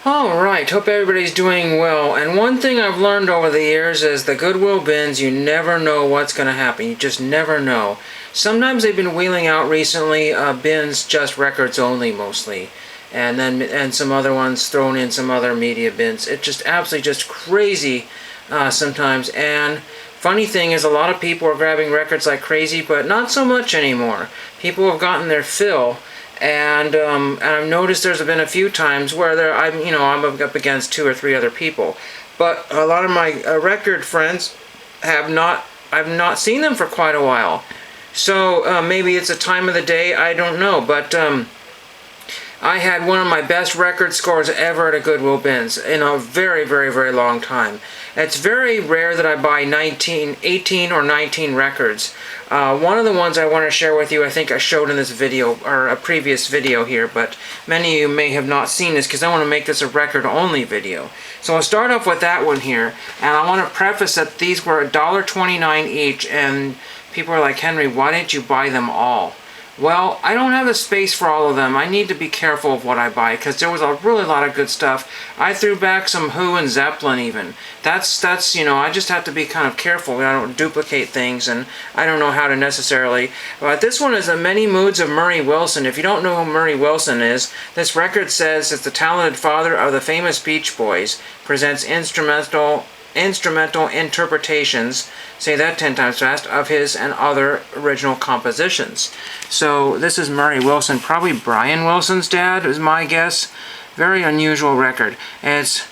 Alright, hope everybody's doing well. And one thing I've learned over the years is the Goodwill bins, you never know what's going to happen. You just never know. Sometimes they've been wheeling out recently bins just records only mostly. And some other ones thrown in some other media bins. It's just absolutely just crazy sometimes. And funny thing is a lot of people are grabbing records like crazy, but not so much anymore. People have gotten their fill. And I've noticed there's been a few times where I'm up against 2 or 3 other people, but a lot of my record friends I've not seen them for quite a while. So maybe it's a time of the day, I don't know, but I had one of my best record scores ever at a Goodwill bins in a very, very, very long time. It's very rare that I buy 18 or 19 records. One of the ones I want to share with you, I think I showed in this video, or a previous video here, but many of you may have not seen this because I want to make this a record-only video. So I'll start off with that one here, and I want to preface that these were $1.29 each, and people are like, Henry, why didn't you buy them all? Well, I don't have the space for all of them. I need to be careful of what I buy because there was a really lot of good stuff. I threw back some Who and Zeppelin even. That's I just have to be kind of careful. I don't duplicate things, and I don't know how to necessarily. But this one is The Many Moods of Murray Wilson. If you don't know who Murray Wilson is, this record says it's the talented father of the famous Beach Boys, presents instrumental interpretations, say that 10 times fast, of his and other original compositions. So this is Murray Wilson, probably Brian Wilson's dad is my guess. Very unusual record. And it's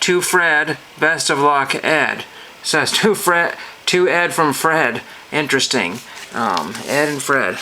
To Fred, Best of Luck, Ed. It says to Ed from Fred. Interesting. Ed and Fred.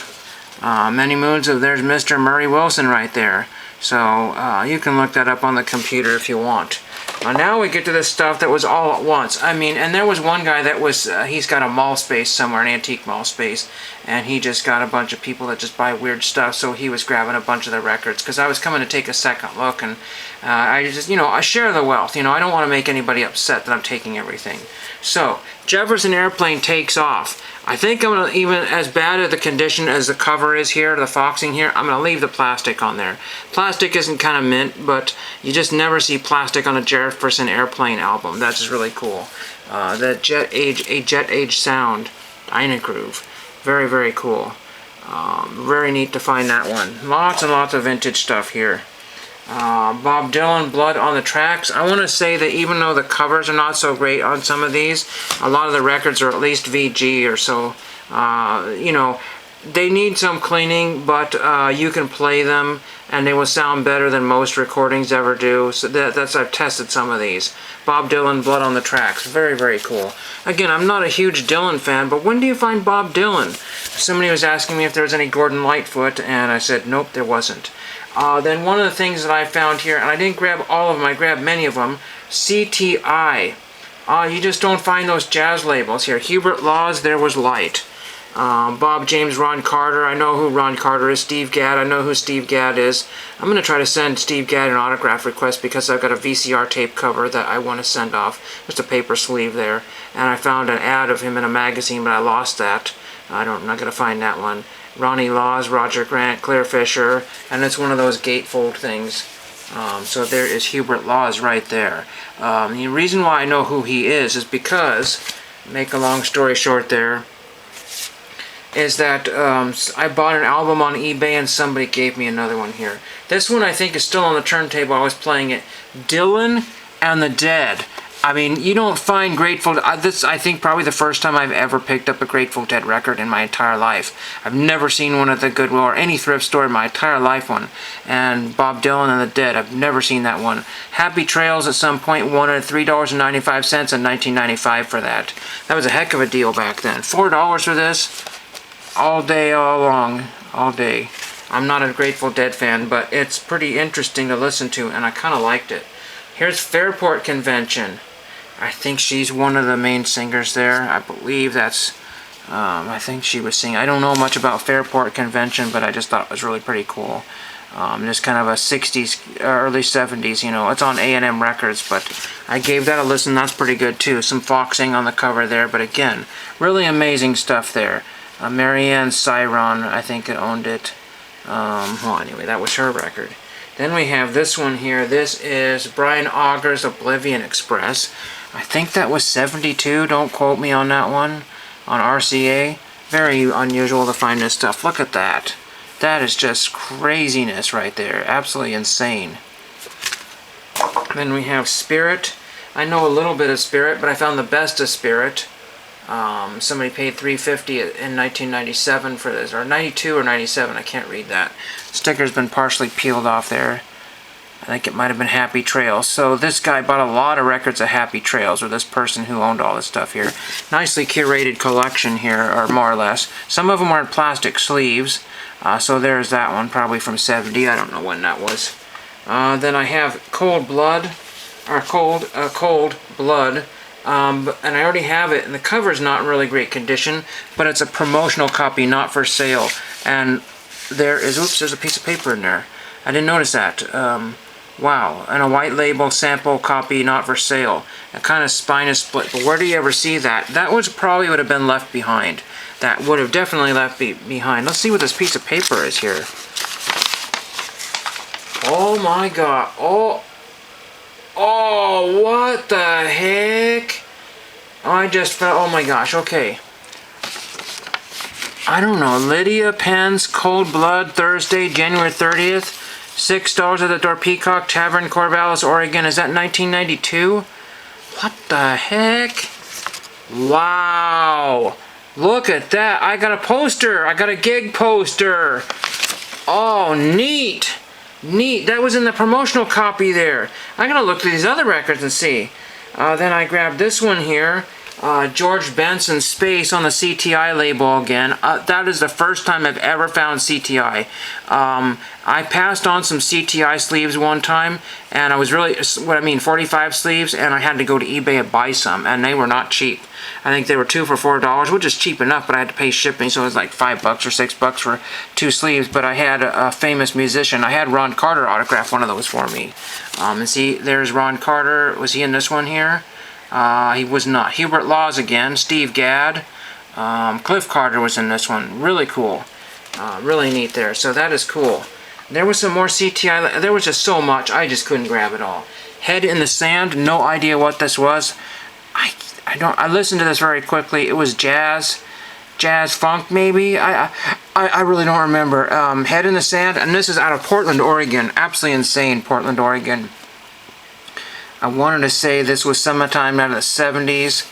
Many moods of, there's Mr. Murray Wilson right there. So you can look that up on the computer if you want. Now we get to this stuff that was all at once. I mean, and there was one guy that was, he's got a mall space somewhere, an antique mall space, and he just got a bunch of people that just buy weird stuff, so he was grabbing a bunch of the records, because I was coming to take a second look, and I just, I share the wealth, I don't want to make anybody upset that I'm taking everything. So, Jefferson Airplane takes off. I think I'm going to, even as bad of the condition as the cover is here, the foxing here, I'm going to leave the plastic on there. Plastic isn't kind of mint, but you just never see plastic on a Jefferson Airplane album. That's just really cool. That Jet Age sound, Dynagroove. Very, very cool. Very neat to find that one. Lots and lots of vintage stuff here. Bob Dylan, Blood on the Tracks. I want to say that even though the covers are not so great on some of these, a lot of the records are at least VG or so. They need some cleaning, but you can play them and they will sound better than most recordings ever do. So I've tested some of these. Bob Dylan, Blood on the Tracks. Very, very cool. Again, I'm not a huge Dylan fan, but when do you find Bob Dylan? Somebody was asking me if there was any Gordon Lightfoot, and I said, nope, there wasn't. Then one of the things that I found here, and I didn't grab all of them, I grabbed many of them, CTI. You just don't find those jazz labels here. Hubert Laws, There Was Light. Bob James, Ron Carter, I know who Ron Carter is. Steve Gadd, I know who Steve Gadd is. I'm going to try to send Steve Gadd an autograph request because I've got a VCR tape cover that I want to send off. Just a paper sleeve there. And I found an ad of him in a magazine, but I lost that. I'm not going to find that one. Ronnie Laws, Roger Grant, Claire Fisher, and it's one of those gatefold things. So there is Hubert Laws right there. The reason why I know who he is because, make a long story short there, is that I bought an album on eBay and somebody gave me another one here. This one I think is still on the turntable. I was playing it. Dylan and the Dead. I mean, you don't find Grateful... this, I think, probably the first time I've ever picked up a Grateful Dead record in my entire life. I've never seen one at the Goodwill or any thrift store in my entire life one. And Bob Dylan and the Dead, I've never seen that one. Happy Trails at some point wanted $3.95 in 1995 for that. That was a heck of a deal back then. $4 for this? All day, all long. All day. I'm not a Grateful Dead fan, but it's pretty interesting to listen to, and I kind of liked it. Here's Fairport Convention. I think she's one of the main singers there. I believe that's, I think she was singing. I don't know much about Fairport Convention, but I just thought it was really pretty cool. Just kind of a 60s, early 70s, It's on A&M Records, but I gave that a listen. That's pretty good, too. Some foxing on the cover there, but again, really amazing stuff there. Marianne Cyron, I think, owned it. Well, anyway, that was her record. Then we have this one here. This is Brian Auger's Oblivion Express. I think that was 72. Don't quote me on that one. On RCA. Very unusual to find this stuff. Look at that. That is just craziness right there. Absolutely insane. Then we have Spirit. I know a little bit of Spirit, but I found the best of Spirit. Somebody paid $3.50 in 1997 for this, or 92 or 97, I can't read that. Sticker's been partially peeled off there. I think it might have been Happy Trails. So this guy bought a lot of records of Happy Trails, or this person who owned all this stuff here. Nicely curated collection here, or more or less. Some of them are in plastic sleeves. So there's that one, probably from 70. I don't know when that was. Then I have Cold Blood, or Cold Blood. And I already have it, and the cover's not in really great condition, but it's a promotional copy, not for sale. And there is, oops, there's a piece of paper in there. I didn't notice that. Wow, and a white label sample copy, not for sale. A kind of spine is split, but where do you ever see that? That was probably would have been left behind. That would have definitely left behind. Let's see what this piece of paper is here. Oh my god. Oh, what the heck? I just felt, oh my gosh, okay. I don't know, Lydia Penn's Cold Blood, Thursday, January 30th. $6 at the door, Peacock Tavern, Corvallis, Oregon. Is that 1992? What the heck? Wow. Look at that. I got a poster. I got a gig poster. Oh, neat. Neat. That was in the promotional copy there. I'm going to look through these other records and see. Then I grabbed this one here. George Benson Space on the CTI label again. That is the first time I've ever found CTI. I passed on some CTI sleeves one time, and I was really, 45 sleeves, and I had to go to eBay and buy some, and they were not cheap. I think they were 2 for $4, which is cheap enough, but I had to pay shipping, so it was like $5 or $6 for 2 sleeves. But I had a famous musician. I had Ron Carter autograph one of those for me. And see, there's Ron Carter. Was he in this one here? He was not. Hubert Laws again. Steve Gadd. Cliff Carter was in this one. Really cool. Really neat there. So that is cool. There was some more CTI. There was just so much. I just couldn't grab it all. Head in the Sand. No idea what this was. I listened to this very quickly. It was jazz funk maybe. I really don't remember. Head in the Sand, and this is out of Portland, Oregon. Absolutely insane, Portland, Oregon. I wanted to say this was sometime out of the 70s.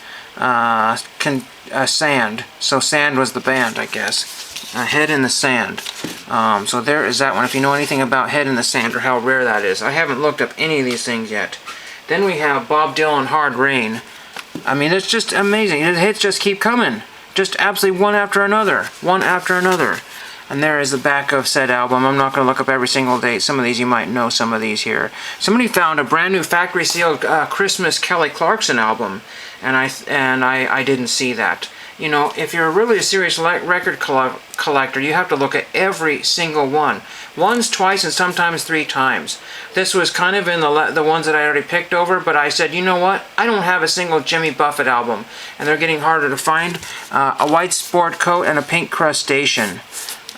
Sand. So Sand was the band, I guess. Head in the Sand. So there is that one. If you know anything about Head in the Sand or how rare that is. I haven't looked up any of these things yet. Then we have Bob Dylan, Hard Rain. I mean, it's just amazing. The hits just keep coming. Just absolutely one after another. One after another. And there is the back of said album. I'm not going to look up every single date. Some of these you might know, some of these here. Somebody found a brand new factory sealed Christmas Kelly Clarkson album, and I didn't see that. You know, if you're really a serious record collector, you have to look at every single one. Once, twice, and sometimes 3 times. This was kind of in the ones that I already picked over, but I said, you know what? I don't have a single Jimmy Buffett album, and they're getting harder to find. A white sport coat and a pink crustacean.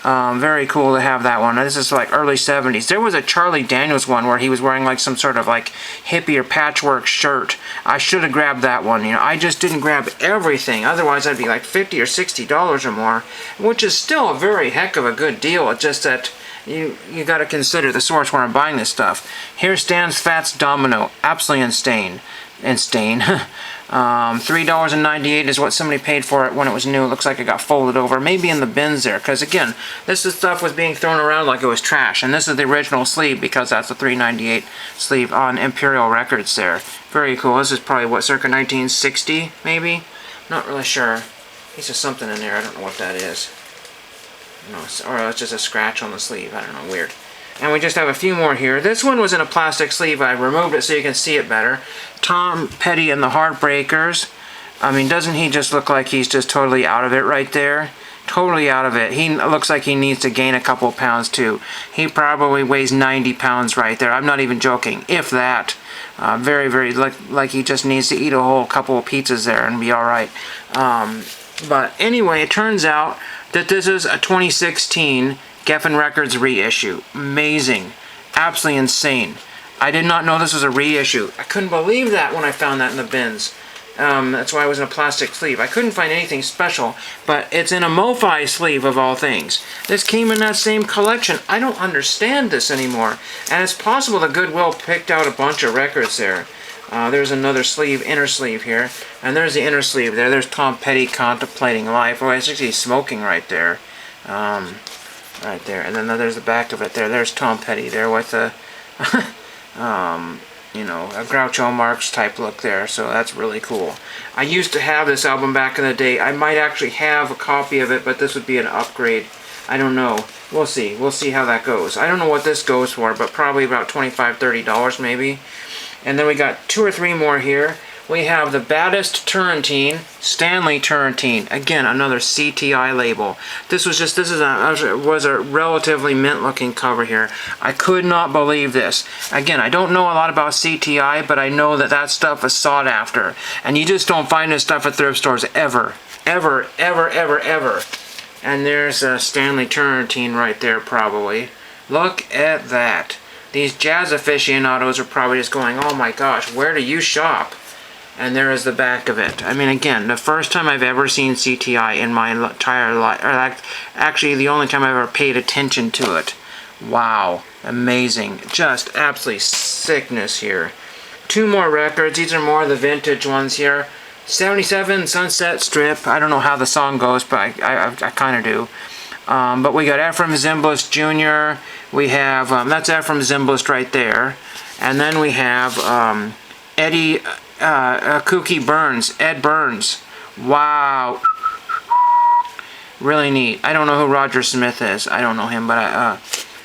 Very cool to have that one. This is like early 70s. There was a Charlie Daniels one where he was wearing like some sort of like hippie or patchwork shirt. I should have grabbed that one. You know, I just didn't grab everything. Otherwise, I'd be like $50 or $60 or more, which is still a very heck of a good deal. It's just that you got to consider the source where I'm buying this stuff. Here stands Fats Domino. Absolutely insane. $3.98 is what somebody paid for it when it was new. It looks like it got folded over, maybe in the bins there, because again, this stuff was being thrown around like it was trash, and this is the original sleeve because that's the $3.98 sleeve on Imperial Records there. Very cool. This is probably what, circa 1960 maybe? Not really sure. Piece of something in there. I don't know what that is. No, or it's just a scratch on the sleeve. I don't know. Weird. And we just have a few more here. This one was in a plastic sleeve. I removed it so you can see it better. Tom Petty and the Heartbreakers. I mean, doesn't he just look like he's just totally out of it right there? Totally out of it. He looks like he needs to gain a couple of pounds too. He probably weighs 90 pounds right there. I'm not even joking. If that. Very, very like he just needs to eat a whole couple of pizzas there and be alright. But anyway, it turns out that this is a 2016 Geffen Records reissue. Amazing. Absolutely insane. I did not know this was a reissue. I couldn't believe that when I found that in the bins. That's why it was in a plastic sleeve. I couldn't find anything special, but it's in a MoFi sleeve of all things. This came in that same collection. I don't understand this anymore. And it's possible that Goodwill picked out a bunch of records there. There's another sleeve, inner sleeve here. And there's the inner sleeve there. There's Tom Petty contemplating life. Oh, it's actually smoking right there. Right there. And then there's the back of it there. There's Tom Petty there with the... you know, a Groucho Marx type look there, so that's really cool. I used to have this album back in the day. I might actually have a copy of it, but this would be an upgrade. I don't know. We'll see. We'll see how that goes. I don't know what this goes for, but probably about $25, $30 maybe. And then we got 2 or 3 more here. We have the Baddest Turrentine, Stanley Turrentine. Again, another CTI label. This was a relatively mint-looking cover here. I could not believe this. Again, I don't know a lot about CTI, but I know that that stuff is sought after. And you just don't find this stuff at thrift stores ever. Ever, ever, ever, ever. And there's Stanley Turrentine right there, probably. Look at that. These jazz aficionados are probably just going, oh my gosh, where do you shop? And there is the back of it. I mean, again, the first time I've ever seen CTI in my entire life, or actually the only time I ever paid attention to it. Wow, amazing. Just absolutely sickness here. 2 more records. These are more of the vintage ones here. 77 Sunset Strip. I don't know how the song goes, but I kind of do. But we got Ephraim Zimbalist Jr. We have, that's Ephraim Zimbalist right there. And then we have Eddie... Kooky Burns, Ed Burns. Wow. Really neat. I don't know who Roger Smith is. I don't know him, but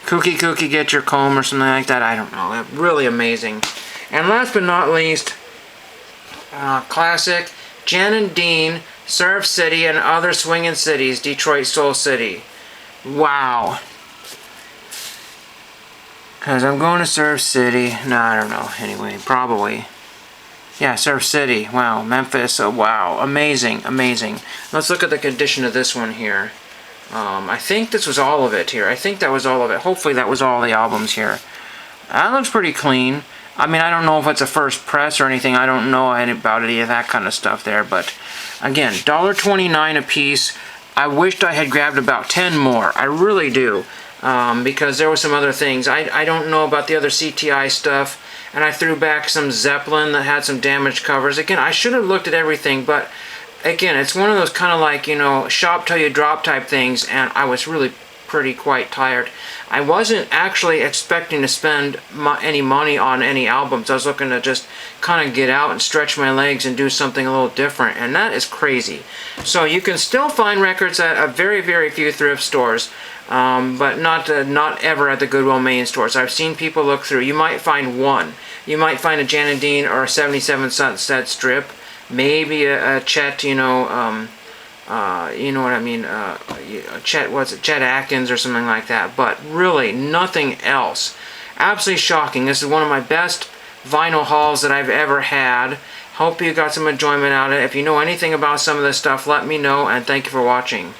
Kooky Get Your Comb or something like that. I don't know. Really amazing. And last but not least, classic Jen and Dean, Surf City and Other Swingin' Cities, Detroit Soul City. Wow. Because I'm going to Surf City. No, I don't know. Anyway, probably. Yeah, Surf City. Wow. Memphis. Oh, wow. Amazing. Amazing. Let's look at the condition of this one here. I think this was all of it here. I think that was all of it. Hopefully that was all the albums here. That looks pretty clean. I mean, I don't know if it's a first press or anything. I don't know about any of that kind of stuff there. But, again, $1.29 a piece. I wished I had grabbed about 10 more. I really do. Because there were some other things. I don't know about the other CTI stuff. And I threw back some Zeppelin that had some damaged covers. Again, I should have looked at everything, but again, it's one of those kind of like, you know, shop till you drop type things, and I was really quite tired. I wasn't actually expecting to spend any money on any albums. I was looking to just kind of get out and stretch my legs and do something a little different, and that is crazy. So you can still find records at a very, very few thrift stores. But not ever at the Goodwill main stores. I've seen people look through. You might find one. You might find a Jan and Dean or a 77 Sunset Strip. Maybe a Chet, you know what I mean, Chet Atkins or something like that. But really, nothing else. Absolutely shocking. This is one of my best vinyl hauls that I've ever had. Hope you got some enjoyment out of it. If you know anything about some of this stuff, let me know, and thank you for watching.